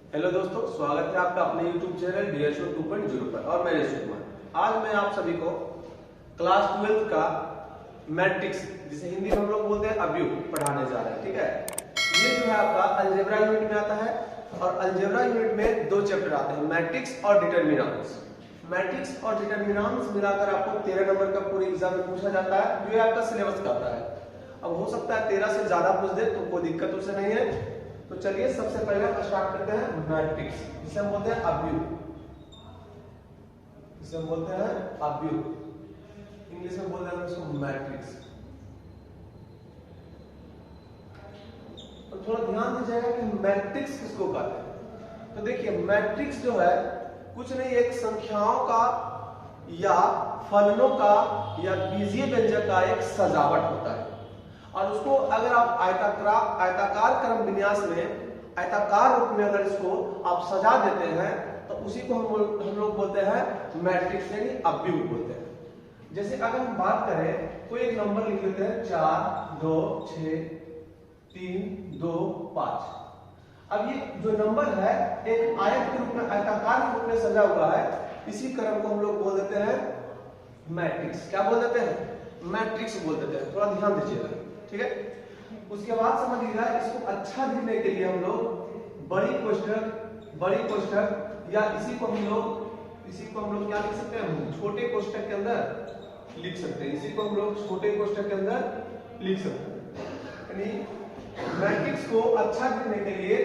Hello दोस्तों, स्वागत है आपका अपने YouTube चैनल डियर शो 2.0 पर और मैं ऋषि कुमार। आज मैं आप सभी को क्लास 12 का मैट्रिक्स, जिसे हिंदी में हम लोग बोलते हैं अवयव, पढ़ाने जा रहे हैं। ठीक है, ये जो है आपका अलजेब्रा यूनिट में आता है और अलजेब्रा यूनिट में दो चैप्टर आते हैं, मैट्रिक्स और डिटरमिनेंट्स। मैट्रिक्स और डिटरमिनेंट्स मिलाकर आपको 13 नंबर का पूरे एग्जाम में पूछा जाता है, जो आपका सिलेबस का आता है। अब हो सकता है 13 से ज्यादा पूछ दे तो कोई दिक्कत उससे नहीं है। तो चलिए सबसे पहले स्टार्ट करते हैं मैट्रिक्स, जिसे हम बोलते हैं अवयव, जिसे हम बोलते हैं अवयव, इंग्लिश में बोलते हैं उसको मैट्रिक्स। तो थोड़ा ध्यान दीजिएगा कि मैट्रिक्स किसको कहते हैं। तो देखिए, मैट्रिक्स जो है कुछ नहीं, एक संख्याओं का या फलनों का या बीजीय व्यंजक का एक सजावट होता है, और उसको अगर आप आयताकार क्रम विन्यास में आयताकार रूप में अगर इसको आप सजा देते हैं तो उसी को हम लोग बोलते हैं मैट्रिक्स, यानी अवयव बोलते हैं। जैसे अगर हम बात करें, कोई एक नंबर लिख लेते हैं 4 2 6 3 2 5। अब ये जो नंबर है एक आयत के रूप में, आयताकार रूप में सजा हुआ है, इसी क्रम को हम लोग बोल देते हैं मैट्रिक्स। क्या बोल देते हैं? मैट्रिक्स बोल देते हैं। थोड़ा ध्यान दीजिएगा, ठीक है। उसके बाद समझिएगा, इसको अच्छा दिखने के लिए हम लोग बड़ी कोष्ठक या इसी को हम लोग क्या लिख सकते हैं, छोटे कोष्ठक के अंदर लिख सकते हैं। इसी को हम लोग छोटे कोष्ठक के अंदर लिख सकते हैं। यानी मैट्रिक्स को अच्छा दिखने के लिए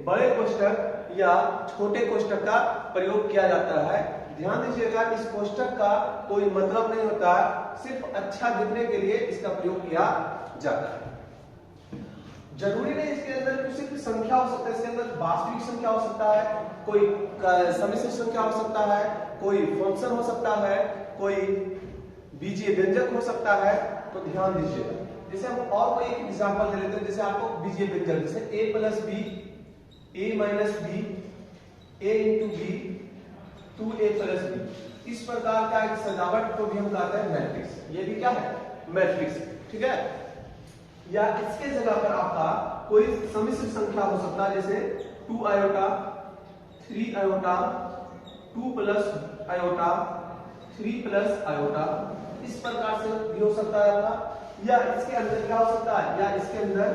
बड़े कोष्ठक या छोटे कोष्ठक का प्रयोग किया जाता है। ध्यान दीजिएगा, इस कोष्ठक का कोई मतलब नहीं होता है, सिर्फ अच्छा दिखने के लिए इसका प्रयोग किया जाता है। जरूरी नहीं इसके अंदर सिर्फ संख्या हो सकता है, इसके अंदर वास्तविक संख्या हो सकता है, कोई सम्मिश्र संख्या हो सकता है, कोई फंक्शन हो सकता है, कोई बीजीय व्यंजक हो सकता है। तो ध्यान दीजिएगा, जैसे हम और कोई एक एग्जांपल दे लेते हैं। जैसे आपको बीजीय व्यंजक, जैसे a plus B, a minus B, a into B, 2a plus B, इस प्रकार का एक सजावट को भी हम कहते हैं मैट्रिक्स। ये भी क्या है? मैट्रिक्स, ठीक है। या इसके जगह पर आपका कोई सम्मिश्र संख्या हो सकता है, जैसे 2 iota, 3 iota, 2 plus iota, 3 plus iota, इस प्रकार से भी हो सकता है आपका। या इसके अंदर क्या हो सकता है, या इसके अंदर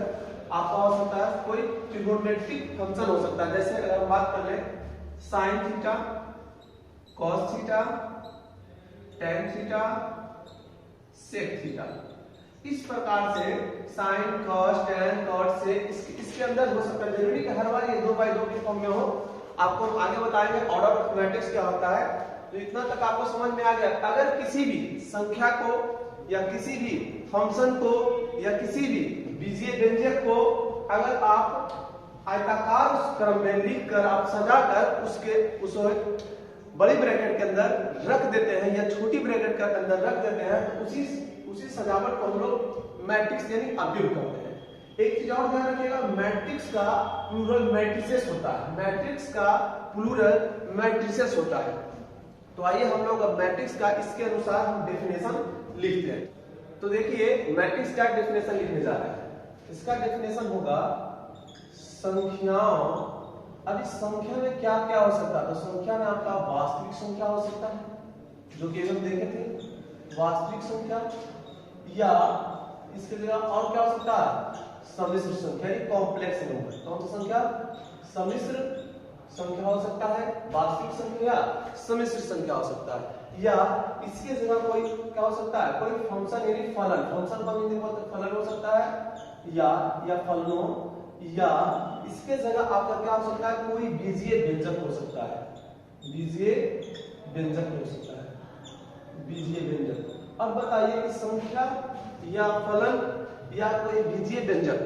आपका हो सकता है कोई ट्रिगोनोमेट्रिक फंक्शन हो सकता है। जैसे अगर हम बात कर ले sine theta, cos theta, tan theta, sec theta, इस प्रकार से साइन कॉस टेन कॉट से इसके अंदर हो सकता है। जरूरी कि हर बार ये 2/2 के फॉर्म में हो। आपको आगे बताएंगे ऑर्डर ऑफ मैट्रिक्स क्या होता है। तो इतना तक आपको समझ में आ गया। अगर किसी भी संख्या को या किसी भी फंक्शन को या किसी भी बीजीय व्यंजक को अगर आप आयताकार क्रम में लिखकर आप सजाकर उसे बड़ी ब्रैकेट के अंदर रख देते हैं या छोटी ब्रैकेट के अंदर रख देते हैं, उसी सजावट को हम लोग मैट्रिक्स यानी अवयव कहते हैं। एक चीज और ध्यान रखिएगा, मैट्रिक्स का प्लूरल मैट्रिसेस होता है। मैट्रिक्स का प्लूरल मैट्रिसेस होता है। तो आइए हम लोग अब मैट्रिक्स का इसके अनुसार हम डेफिनेशन लिखते हैं। तो देखिए, मैट्रिक्स का डेफिनेशन लिखने जा रहे हैं। इसका डेफिनेशन होगा संख्याओं। अब इस संख्या में क्या क्या हो सकता है? तो संख्या में आपका वास्तविक संख्या हो सकता है, जो कि हम देखे थे, वास्तविक संख्या, या इसके जगह और क्या हो सकता है, सम्मिश्र संख्या, कॉम्प्लेक्स नंबर। कौन सा संख्या? सम्मिश्र संख्या हो सकता है, वास्तविक संख्या, सम्मिश्र संख्या हो सकता है। या इसके जगह कोई क्या हो सकता है, कोई फंक्शन यानी फलन, फंक्शन को हिंदी में फलन हो सकता है, या फलनों, या इसके जगह आपका क्या हो सकता है, कोई बीजीय व्यंजक हो सकता है, बीजीय व्यंजक हो सकता है, बीजीय व्यंजक। अब बताइए कि संख्या या फलन या कोई बीजीय व्यंजक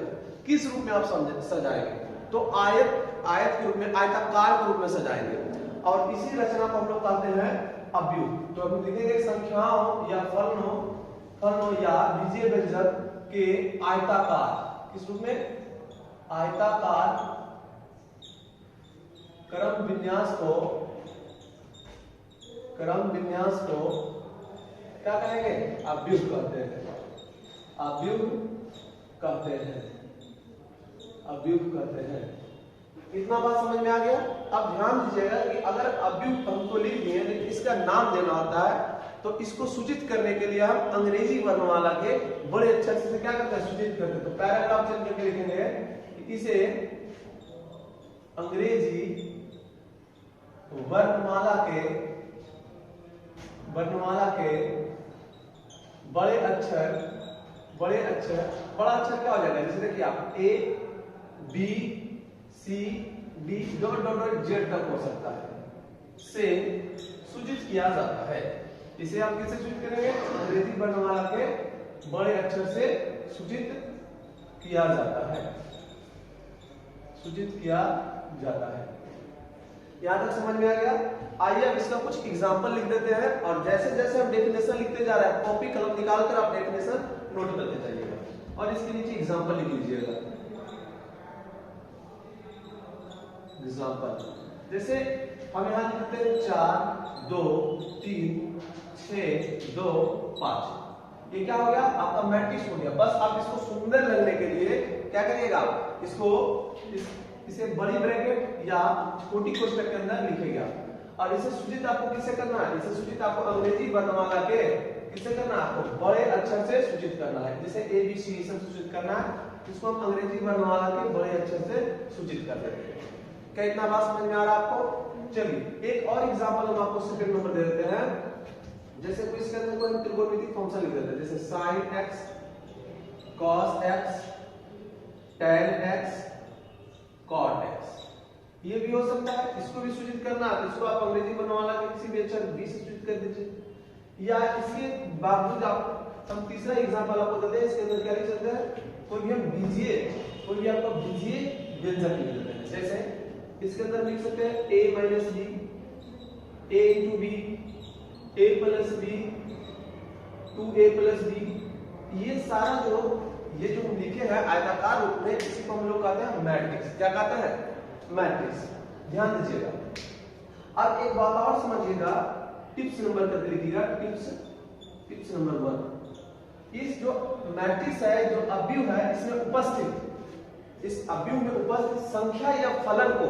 किस रूप में आप सजाएंगे? तो आयत के रूप में, आयताकार के रूप में सजाएंगे, और इसी रचना को हम लोग कहते हैं अवयव। तो हम लिखेंगे संख्याओं या फलनों या बीजीय व्यंजक के आयताकार, किस रूप में? आयताकार क्रम विन्यास को क्या कहेंगे? अवयव कहते हैं, अवयव कहते हैं। इतना बात समझ में आ गया। अब ध्यान दीजिएगा कि अगर अव्यक्त हमको लिख दिए लेकिन इसका नाम देना होता है तो इसको सूचित करने के लिए हम अंग्रेजी वर्णमाला के बड़े अक्षर से क्या करते हैं, सूचित करते हैं। तो पैराग्राफ चल करके लिखेंगे कि इसे अंग्रेजी वर्णमाला के बड़े अक्षर बड़ा अक्षर क्या हो जाएगा, जैसे देखिए आप A B C D dot dot dot Z तक हो सकता है से सूचित किया जाता है। इसे आप किससे सूचित करेंगे, अंग्रेजी वर्णमाला के बड़े अक्षर से सूचित किया जाता है, यहां तक समझ में आ गया। आइए अब इसका कुछ एग्जांपल लिख देते हैं और जैसे जैसे हम डेफिनेशन लिखते जा रहे हैं कॉपी कलम निकाल कर आप डेफिनेशन नोट करते जाइएगा और इसके नीचे एग्जांपल लिख लीजिएगा। एग्जांपल जैसे हम यहां लिखते हैं 4 2 3 6 2 5, ये क्या हो गया, आपका मैट्रिक्स हो गया। बस आप इसको सुंदर लगने के लिए क्या करिएगा, इसको इसे बड़ी ब्रैकेट या छोटी कोष्ठक के अंदर लिखेगा और इसे सूचित आपको किससे करना है, इसे सूचित आपको अंग्रेजी वर्णमाला के किससे करना है, आपको बड़े अक्षर से सूचित करना है। जैसे A B C सब सूचित करना है, इसको हम अंग्रेजी वर्णमाला के बड़े अक्षर से सूचित कर देते हैं। क्या इतना बात समझ में आ रहा है आपको? चलिए एक और एग्जांपल हम आपको सेकंड नंबर दे देते हैं। जैसे कोई इसके अंदर कोई त्रिकोणमिति फंक्शन लिख देते हैं, जैसे sin x cos x tan x cot x, ये भी हो सकता है। इसको भी सूचित करना है, इसको आप अंग्रेजी वर्णमाला के किसी भी अक्षर B से सूचित कर दीजिए। या इसके बावजूद आप हम तीसरा एग्जांपल आपको देते हैं, इसके अंदर क्या लिख सकते हैं, कोई भी आपका बीजीय व्यंजक लिख देते हैं। जैसे इसके अंदर लिख सकते हैं a minus b, a into b, a plus b, 2a plus b। ये सारा जो हम लिखे हैं आयताकार रूप में, इसी को हम लोग कहते हैं मैट्रिक्स। क्या कहते हैं, मैट्रिक्स। ध्यान दीजिएगा। अब एक बात और समझिएगा, टिप्स नंबर करके लिखिएगा, टिप्स नंबर 1। इस जो मैट्रिक्स है, जो अवयव है, इसमें उपस्थित इस अवयव में उपस्थित संख्या या फलन को,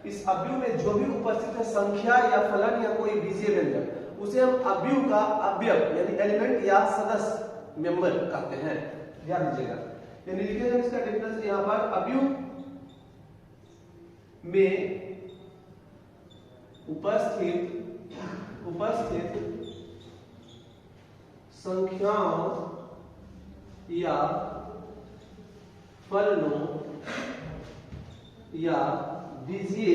इस अवयव में जो भी उपस्थित है संख्या या फलन या कोई बीजीय व्यंजक, उसे हम अवयव का अवयव यानी एलिमेंट या सदस्य मेंबर कहते हैं। ध्यान दीजिएगा। यानी लिखेंगे इसका डिफरेंस यहां पर, अवयव में उपस्थित संख्याओं या फलनों या बीजीय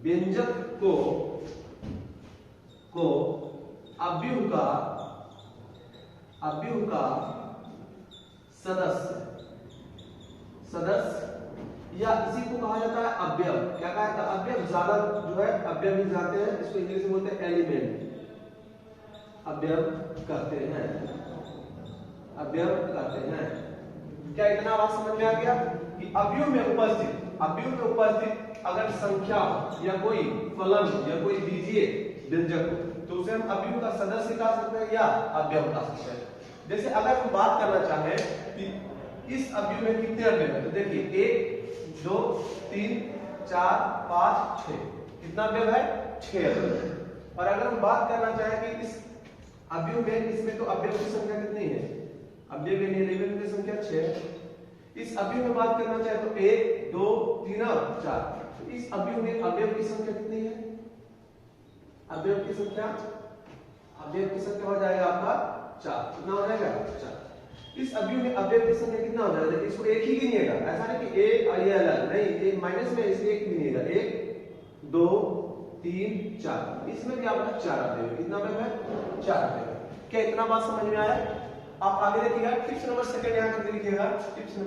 व्यंजक को अवयव का सदस्य या इसी को कहा जाता है अवयव। क्या कहा जाता है, अवयव। ज्यादा जो है अवयव ही जाते हैं, इसको इंग्लिश में बोलते हैं एलिमेंट, अवयव कहते हैं। क्या इतना बात समझ में आ गया कि अवयव में उपस्थित अगर संख्या या कोई फलन या कोई बीजीय व्यंजक हो तो उसे हम अवयव का सदस्य कह सकते हैं या अवयव कह सकते हैं। जैसे अगर हम बात करना चाहें कि इस अवयव में कितने अवयव हैं, तो देखिए 1 2 3 4 5 6, कितना अवयव है, 6 अवयव। और अगर हम बात करना चाहें कि इस अवयव में, इसमें तो अवयव की संख्या कितनी है, अवयव यानी एलिमेंट की संख्या 6 है। इस अवयव में बात करना चाहे तो 1 2 3 और 4, तो इस अवयव में अवयव की संख्या कितनी है, अवयव की संख्या हो जाएगा आपका 4। कितना हो जाएगा, 4। इस अवयव में अवयव की संख्या कितना हो जाएगा, इसको एक ही गिनिएगा, ऐसा नहीं कि एक और ये अलग, नहीं, एक माइनस में इसलिए एक गिनिएगा, 1 2 3 4, इसमें भी आपका 4 अवयव। कितना अवयव है, 4 अवयव। क्या इतना बात समझ में आया? आप आगे देखिएगा, टिप्स नंबर सेकंड यहां करके लिखिएगा, टिप्स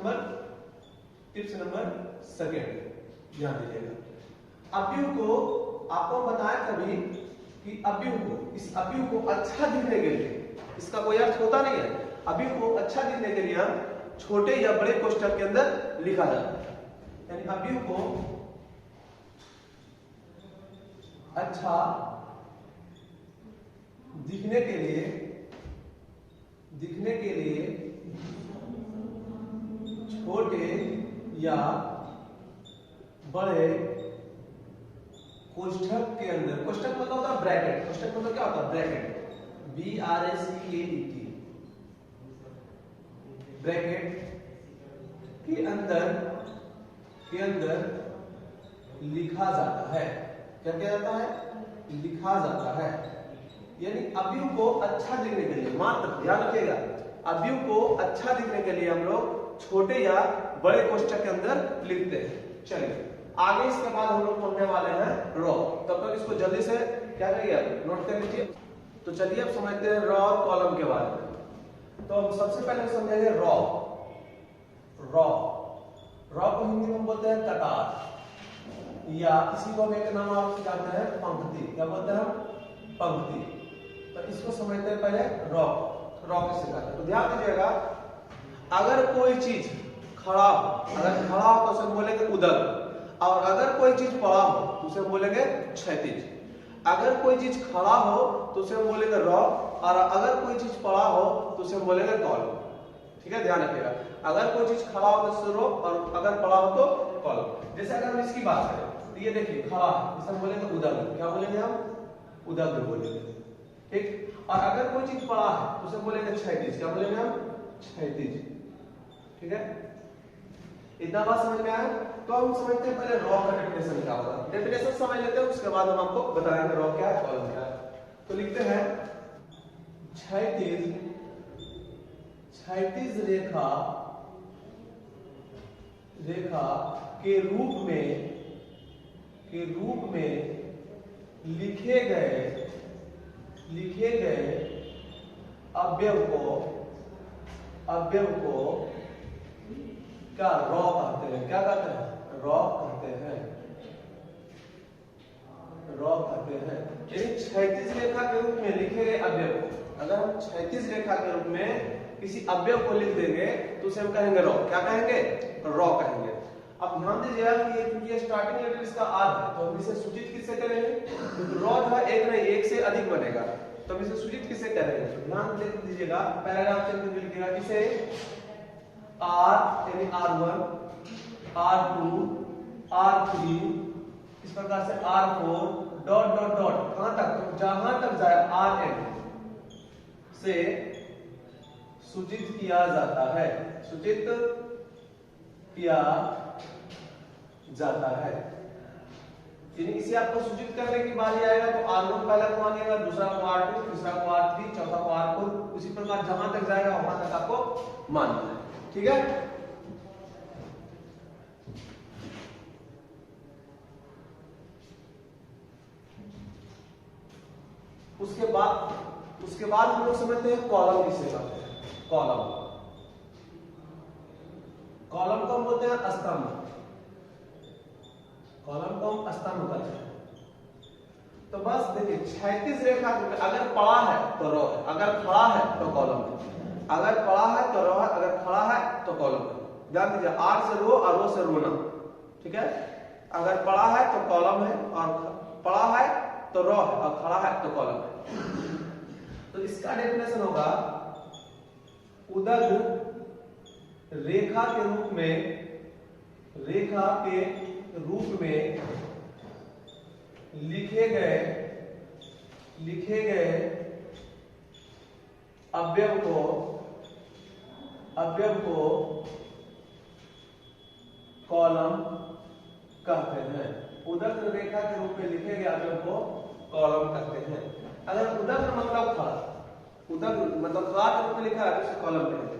नंबर सेकंड। ध्यान दीजिएगा। अवयव को आपको बताया कभी कि इस अवयव को अच्छा दिखने के लिए, इसका कोई अर्थ होता नहीं है, अवयव को अच्छा दिखने के लिए हम छोटे या बड़े कोष्ठक के अंदर लिखा जाता है। यानी अवयव को अच्छा दिखने के लिए छोटे या बड़े कोष्ठक के अंदर, कोष्ठक मतलब होता है ब्रैकेट, कोष्ठक मतलब क्या होता है ब्रैकेट, BRACKET, ब्रैकेट के अंदर लिखा जाता है। क्या किया जाता है? लिखा जाता है। यानी अवयव को अच्छा दिखने के लिए, मात्र ध्यान रखिएगा, अवयव को अच्छा दिखने के लिए हम लोग छोटे या बड़े कोष्ठक के अंदर लिखते हैं। चलिए आगे इसके बाद हम लोग पढ़ने वाले हैं रॉ। तब तक इसको जल्दी से क्या करिए, नोट कर लीजिए। तो चलिए अब समझते हैं रॉ और कॉलम के बारे में। तो हम सबसे पहले समझेंगे रॉ। रॉ को हिंदी में बोलते हैं कतार, या इसी को हम एक नाम आप जानते हैं पंक्ति। क्या बोलते हैं? पंक्ति। तो इसको समझते हैं पहले रॉ किसे कहते हैं। तो ध्यान दीजिएगा, अगर कोई चीज खड़ा हो, अगर खड़ा हो तो उसे बोलेंगे उदग, और अगर कोई चीज पड़ा हो तो उसे बोलेंगे क्षैतिज। अगर कोई चीज खड़ा हो तो उसे बोलेंगे रॉ, और अगर कोई चीज पड़ा हो तो उसे बोलेंगे कॉलम। ठीक है, ध्यान रखिएगा, अगर कोई चीज खड़ा हो तो रो, और अगर पड़ा हो तो कॉलम। जैसे अगर हम इसकी बात करें तो ये देखिए खड़ा है, इसे हम बोलेंगे उदग। क्या बोलेंगे हम? उदग बोलेंगे। ठीक, और अगर कोई चीज पड़ा है तो उसे बोलेंगे क्षैतिज। क्या बोलेंगे हम? क्षैतिज। ठीक है, इतना बात समझ में आया? तो हम समझते हैं पहले रॉ का डेफिनेशन क्या होता है। डेफिनेशन समझ लेते हैं, उसके बाद हम आपको बताएंगे रॉ क्या है, कॉलम क्या है। तो लिखते हैं क्षैतिज रेखा के रूप में लिखे गए अवयव को क्या रॉ कहते हैं। क्या कहते हैं? रॉ कहते हैं। यानी क्षैतिज रेखा के रूप में लिखे गए अवयव को, अगर हम क्षैतिज रेखा के रूप में किसी अवयव को लिख देंगे तो उसे हम कहेंगे रॉ। क्या कहेंगे? रॉ कहेंगे। अब ध्यान दीजिएगा कि क्योंकि स्टार्टिंग लेटर इसका आर है, तो हम इसे सूचित किससे करेंगे? तो रॉ जो है एक नहीं, एक से अधिक बनेगा, तो हम इसे सूचित किससे करेंगे? तो ध्यान दीजिएगा, पैराग्राफ चेंज करके लिखिएगा इसे R यानी R1, R2, R3, इस प्रकार से R4 डॉट डॉट डॉट कहां तक? तो जहां तक जाए Rn से सूचित किया जाता है, सूचित किया जाता है। यानी इसे आपको सूचित करने की बारी आएगा तो R1 पहला को मानिएगा, दूसरा को R2, तीसरा को R3, चौथा को R4, उसी प्रकार जहां तक जाएगा वहां तक आपको मानना है। ठीक है, उसके बाद हम लोग समझते हैं कॉलम किसे कहते हैं। कॉलम को हम बोलते हैं स्तंभ। कॉलम को हम स्तंभ कहते हैं। तो बस देखिए, क्षैतिज रेखा अगर पड़ा है तो रॉ है, अगर खड़ा है तो कॉलम है, अगर पड़ा है तो रॉ है, अगर खड़ा है तो कॉलम है। ध्यान दीजिए, आर से रो और रो से रोना। ठीक है, अगर पड़ा है तो कॉलम है, और पड़ा है तो रॉ है, और खड़ा है तो कॉलम है। तो इसका डेफिनेशन होगा उदग रेखा के रूप में लिखे गए अवयव को कॉलम कहते हैं। उदग रेखा के रूप में लिखे गए अवयव को कॉलम कहते हैं। अगर उदग मतलब खड़ा, उदग मतलब खड़ा के रूप में लिखा है तो उसे कॉलम कहते हैं।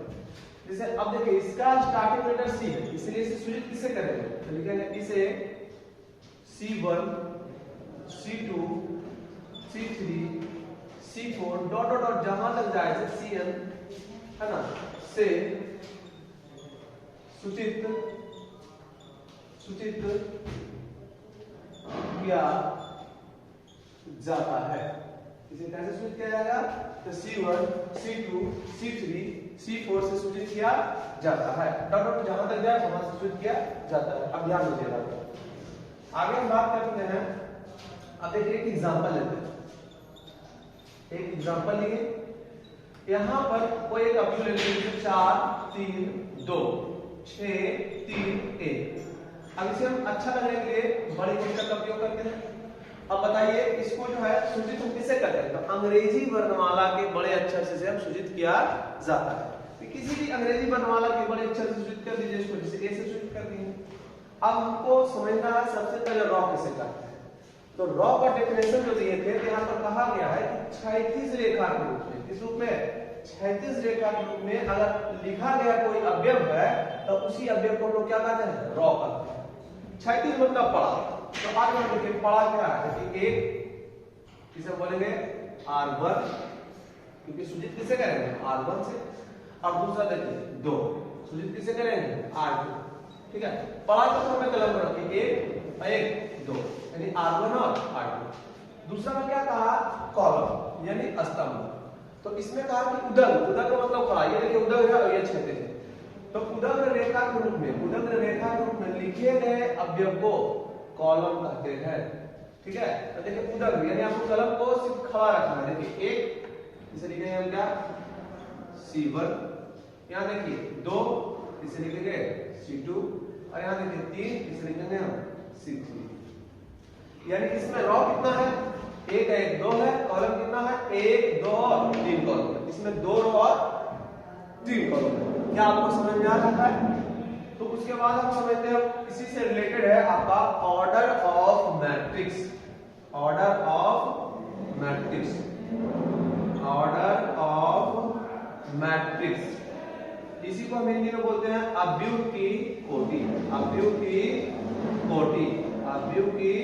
जैसे अब देखिए, इसका स्टार्टिंग लेटर सी है, इसलिए इसे सूचित किससे करेंगे? तो लिखेंगे इसे C1, C2, C3, C4 dot dot dot जहां तक जाए, जैसे Cn है ना, से सूचित किया जाता है। इसे कैसे सूचित किया जाएगा? तो C1, C2, C3, C4 से सूचित किया जाता है। डॉट डॉट जहां तक जाए वहां से सूचित किया जाता है। अब ध्यान दीजिएगा, आगे हम बात करते हैं। अब देखिए एक एग्जांपल लेते हैं। एक एग्जांपल लिए, यहां पर कोई एक अवयव ले लीजिए 4, 3, 2। 6 3 1। अब इसे हम अच्छा लगने के लिए बड़ी कोष्ठक का उपयोग करते हैं। अब बताइए इसको जो है सूचित हम किससे करते हैं? तो अंग्रेजी वर्णमाला के बड़े अक्षर से हम सूचित किया जाता है। तो किसी भी अंग्रेजी वर्णमाला के बड़े अक्षर से सूचित कर दीजिए इसको, जैसे ए से सूचित कर दिए। अब हमको समझना है सबसे पहले रॉ कैसे करते हैं। तो रॉ का डेफिनेशन जो दिए थे, यहाँ पर कहा गया है कि क्षैतिज रेखा के रूप में, किस रूप में? क्षैतिज रेखा के रूप में अगर लिखा गया कोई अवयव है तो उसी अवयव को हम लोग क्या कहते हैं? रॉ कहते हैं। क्षैतिज मतलब पड़ा। तो आगे हम देखिए पड़ा क्या है कि एक इसे बोलेंगे R1, क्योंकि सूचित किससे करेंगे? R1 से। और दूसरा देखिए 2, सूचित किससे करेंगे? R2। ठीक है, पड़ा तो हमें कलम में रखिए 1 2, यानी R1 और R2। दूसरा में क्या कहा? कॉलम यानी स्तंभ। तो इसमें कहा कि उदग, उदग का मतलब खड़ा। ये देखिए उदग है और ये क्षैतिज है। तो उदग्र रेखा के रूप में, उदग्र रेखा के रूप में लिखे गए अवयव को कॉलम कहते हैं। ठीक है, तो देखिए उदग्र यानी आपको कलम को सिर्फ खड़ा रखना है। देखिए एक इसे लिखेंगे हम क्या? C1। यहाँ देखिए 2 इसे लिखेंगे C2 और यहाँ देखिए 3 इसे लिखेंगे हम C3। यानी इसमें रॉ कितना है? 1 है 1 2 है। कॉलम कितना है? 1 2 और 3 कॉलम। इसमें 2 रो और 3 कॉलम। क्या आपको समझ में आ रहा है? तो उसके बाद हम समझते हैं इसी से रिलेटेड है आपका order of matrix. Order of matrix, order of matrix. इसी को हम हिंदी में बोलते हैं अवयव की कोटि। अवयव की कोटि, अवयव की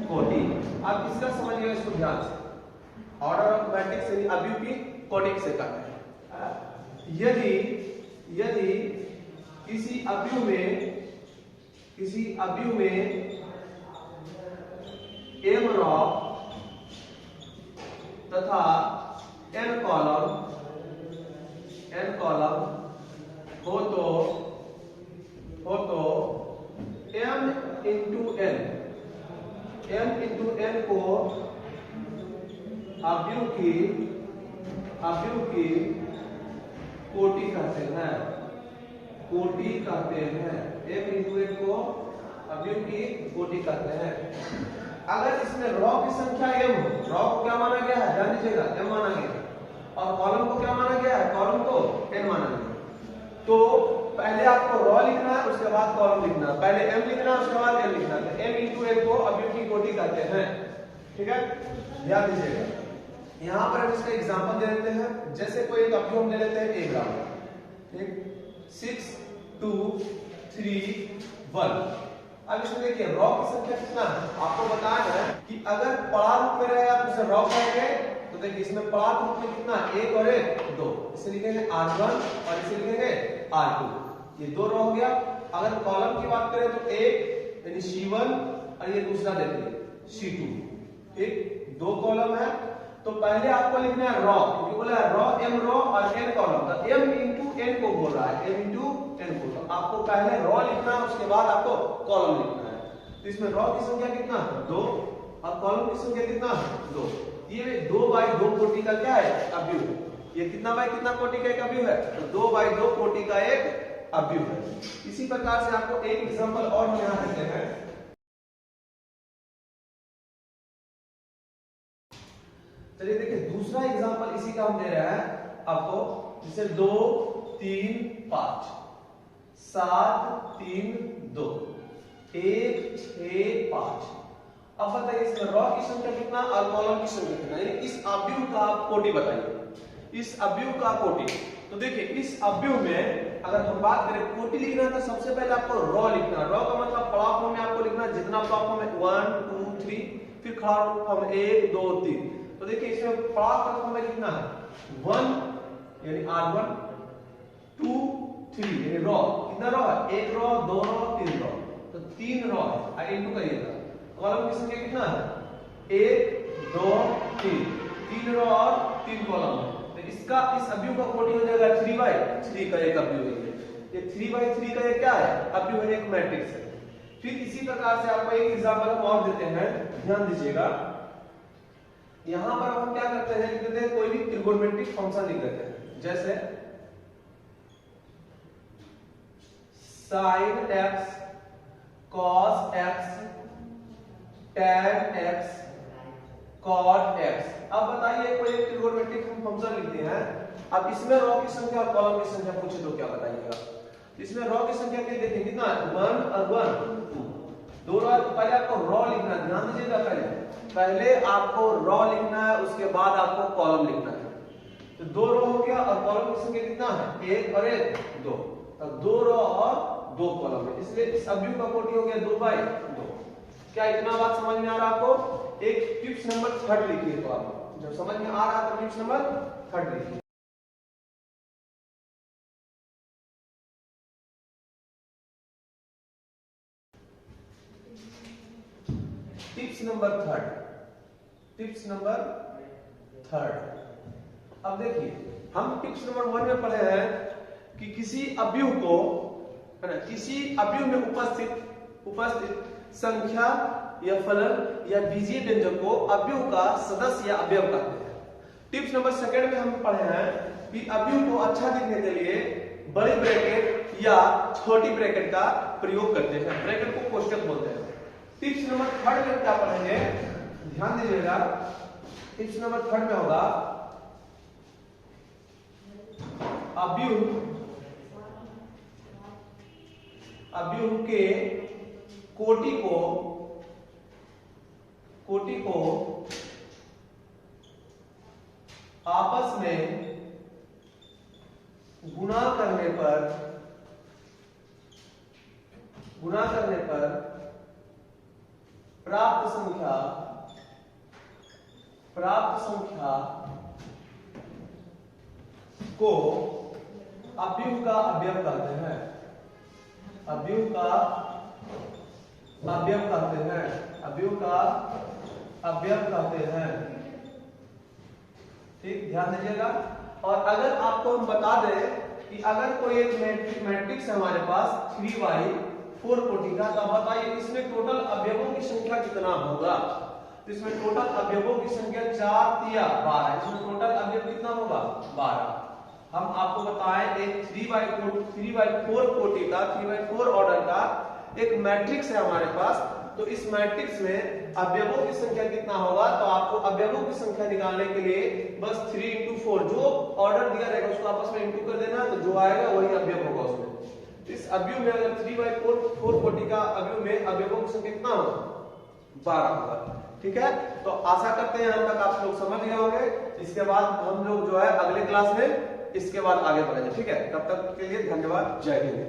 कोटि। आप इसका समझिएगा इसको ध्यान से। ऑर्डर ऑफ मैट्रिक्स यानी अवयव की कोटि से कहते हैं। यदि किसी अवयव में m रॉ तथा n कॉलम हो तो m इंटू n को अवयव की कोटि कहते हैं। कोटि कहते हैं। m इंटू n को अवयव की कोटि कहते हैं। अगर इसमें रॉ की संख्या m हो, रॉ को क्या माना गया है? ध्यान दीजिएगा, m माना गया है। और कॉलम को क्या माना गया है? कॉलम को n माना गया है। तो पहले आपको रॉ लिखना है, उसके बाद कॉलम लिखना है। पहले m लिखना है, उसके बाद n लिखना है। m इंटू n को अवयव की कोटि कहते हैं। ठीक है, ध्यान दीजिएगा। यहाँ पर हम इसका एग्जांपल दे देते हैं। जैसे कोई एक अवयव हम ले लेते हैं a ग्राम। ठीक, 6 2 3 1। अब इसमें देखिए रॉ की संख्या कितना है? आपको बताया है कि अगर पड़ा रूप में रहे आप उसे रॉ कहेंगे। तो देखिए इसमें पड़ा रूप में कितना? 1 और 1 2। इसे लिखेंगे R1 और इसे लिखेंगे R2। ये 2 रॉ हो गया। अगर कॉलम की बात करें तो 1 यानी C1 और ये दूसरा देखिए C2। ठीक, 2 कॉलम है। तो पहले आपको लिखना है रॉ, क्योंकि बोला है रॉ m रॉ और n कॉलम। तो m इंटू n को बोल रहा है, m इंटू n को। तो आपको पहले रॉ लिखना है, उसके बाद आपको कॉलम लिखना है। तो इसमें रॉ की संख्या कितना है? 2 और कॉलम की संख्या कितना है? 2। ये 2 बाई 2 कोटि का क्या है? अवयव। ये कितना बाई कितना कोटि का एक अवयव है? तो 2 बाई 2 कोटि का एक अवयव है। इसी प्रकार से आपको एक एग्जांपल और हम यहाँ देते हैं। चलिए देखिए दूसरा एग्जांपल इसी का हम दे रहे हैं आपको। जैसे 2 3 5 7 3 2 1 6 5। अब बताइए इसमें रॉ की संख्या कितना और कॉलम की संख्या कितना? इस अवयव का कोटि बताइए, इस अवयव का कोटि। तो देखिए इस अवयव में अगर हम बात करें कोटि लिखना है तो सबसे पहले आपको रॉ लिखना है। रॉ का मतलब पड़ा फॉर्म में आपको लिखना है, जितना पड़ा फॉर्म में 1 2 3, फिर खड़ा फॉर्म 1 2 3। तो देखिए इसमें पड़ा फॉर्म में कितना है? 1 यानी R1 2 3 यानी रॉ। कितना रॉ है? 1 रॉ 2 रॉ 3 रॉ। तो 3 रॉ है। इनटू करिएगा। कॉलम की संख्या कितना है? 1 2 3, 3 रॉ और 3 कॉलम है। तो इसका इस अवयव का कोटि हो जाएगा 3/3 का एक अवयव है। ये 3/3 का ये क्या है? अवयव है, एक मैट्रिक्स है। फिर इसी प्रकार से आपको एक एग्जांपल हम और देते हैं, ध्यान दीजिएगा। यहां पर हम क्या करते हैं? लिख देते हैं कोई भी त्रिकोणमितिक फंक्शन लिख देते हैं। जैसे sine x, cos x, tan x, cot x. अब बताइए कोई एक ट्रिगोनोमेट्रिक फंक्शन लिखते हैं, अब इसमें रॉ की संख्या और कॉलम की संख्या पूछे तो क्या बताइएगा? इसमें रॉ की संख्या क्या देखें, कितना है 1 और 1 2, दो रॉ। पहले आपको रॉ लिखना है, ध्यान दीजिएगा, पहले आपको रॉ लिखना है, उसके बाद आपको कॉलम लिखना है। तो दो रॉ हो गया और कॉलम की संख्या कितना है, 1 और 1 2, तब दो रॉ और 2 कॉलम है, इसलिए इस अवयव का कोटि हो गया 2/2। क्या इतना बात समझ में आ रहा है आपको? एक टिप्स नंबर 3 लिखिए, तो आप जब समझ में आ रहा है तो टिप्स नंबर 3 लिखिए। Tips number 3, tips number 3। अब देखिए हम टिप्स नंबर 1 में पढ़े हैं कि किसी अवयव को, है ना, किसी अवयव में उपस्थित संख्या या फलन या बीजीय व्यंजक को अवयव का सदस्य या अवयव कहते हैं। टिप्स नंबर 2 में हम पढ़े हैं कि अवयव को अच्छा दिखने के लिए बड़ी ब्रैकेट या छोटी ब्रैकेट का प्रयोग करते हैं, ब्रैकेट को कोष्टक बोलते हैं। टिप्स नंबर 3 में क्या पढ़ेंगे, ध्यान दीजिएगा, टिप्स नंबर 3 में होगा अवयव के कोटि को आपस में गुणा करने पर प्राप्त संख्या को अवयव का अवयव कहते हैं, अवयव का अवयव कहते हैं, अवयव का अवयव कहते हैं। ठीक, ध्यान दीजिएगा। और अगर आपको हम बता दें कि अगर कोई एक मैट्रिक्स है हमारे पास 3/4 कोटि का, तो बताइए इसमें टोटल अवयवों की संख्या कितना होगा? तो इसमें टोटल अवयवों की संख्या 4 × 12, इसमें टोटल अवयव कितना होगा 12। हम आपको बताएं एक 3/4 कोटि का, 3/4 ऑर्डर का एक मैट्रिक्स है हमारे पास, तो इस मैट्रिक्स में अवयवों की संख्या कितना होगा? तो आपको अवयवों की संख्या निकालने के लिए बस 3 × 4 जो ऑर्डर दिया रहेगा उसको आपस में इंटू कर देना, तो जो आएगा वही अवयव होगा उसमें। इस अवयव में अगर 3/4 कोटि का अवयव में अवयवों की संख्या कितना होगा 12 होगा। ठीक है, तो आशा करते हैं यहाँ तक आप लोग समझ गए होंगे। इसके बाद हम लोग जो है अगले क्लास में इसके बाद आगे बढ़ेंगे। ठीक है, तब तक के लिए धन्यवाद, जय हिंद।